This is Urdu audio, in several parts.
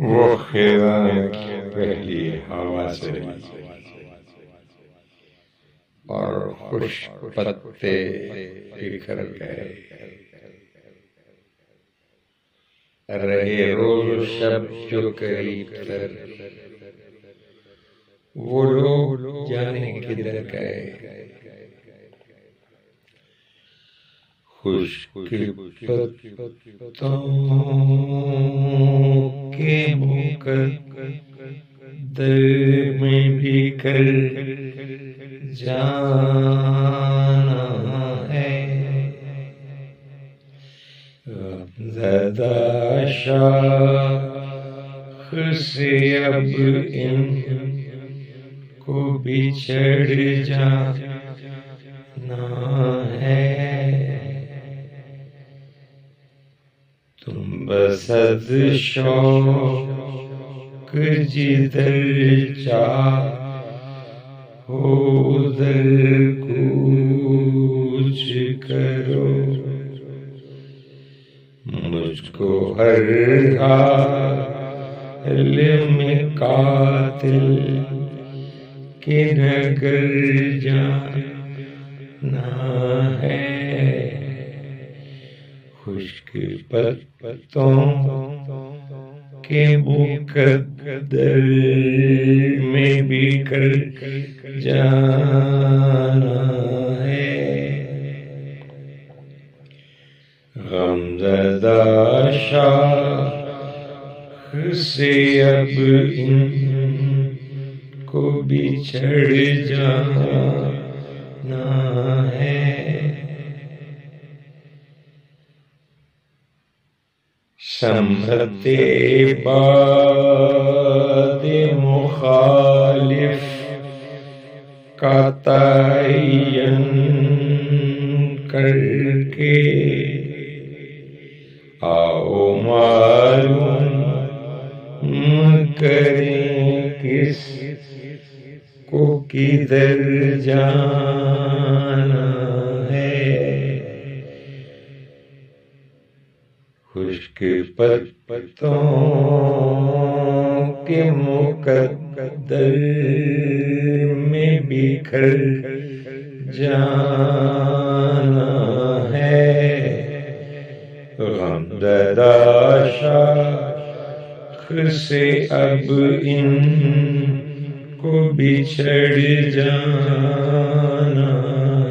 وہ خیزاں پہلی ہوا چلی اور خشک پتے بکھر گئے، رہے روز و شب جو قریب تر، وہ لوگ جانے کدھر گئے۔ خشک پتوں کے مقدر میں بکھر جانا ہے، غمزدہ شاخ سے اب ان کو بچھڑ جانا ہے۔ تم بصد شوق جدھر چاہو ادھر کوچ کرو، مجھ کو ہر حال میں قاتل کے نگر جانا ہے۔ خشک پتوں کے مقدر میں بکھر جانا ہے، غمزدہ شاخ سے اب ان کو بچھڑ جانا ہے۔ سمت باد مخالف کا تعین کر کے آؤ معلوم کریں کس کو کدھر جانا ہے۔ خشک پتوں کے مقدر میں بکھر جانا ہے، غمزدہ شاخ سے اب ان کو بچھڑ جانا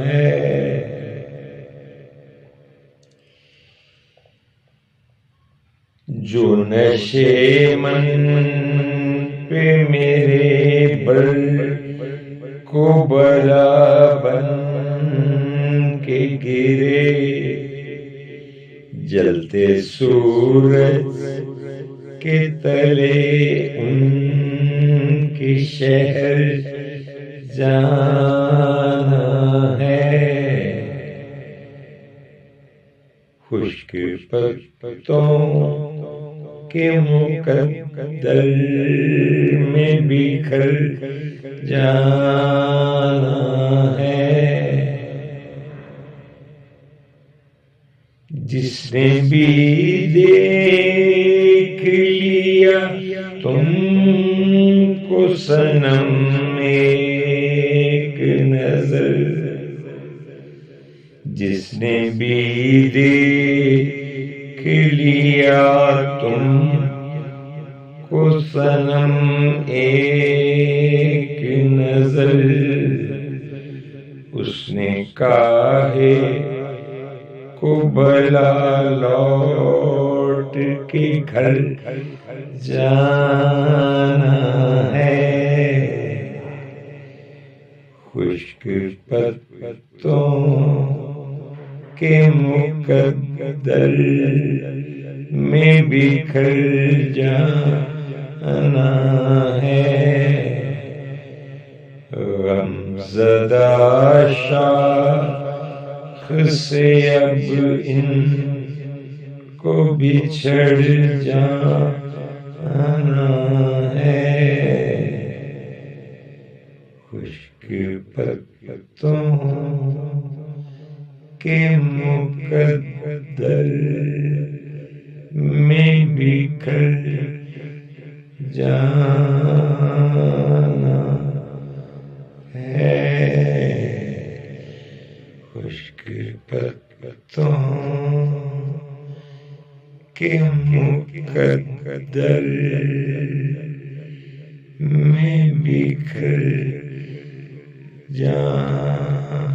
ہے۔ جو نشے من پہ میرے بر کو بلا بن کے گرے، جلتے سورج کے تلے ان کی شہر جانا ہے۔ خشک پتوں کے مقدر میں بکھر جانا ہے، جس نے بھی دیکھ لیا تم کو صنم ایک نظر، جس نے بھی دیکھ لیا تم کو صنم ایک نظر، اس نے کاہے کو بلا لوٹ کے گھر جانا ہے۔ خشک پتوں کے مقدر میں بکھر جانا ہے، غمزدہ شاخ سے اب ان کو بچھڑ جانا ہے۔ خشک پتوں کے مقدر میں بکھر جانا ہے خشک پتوں کے مقدر میں بکھر جانا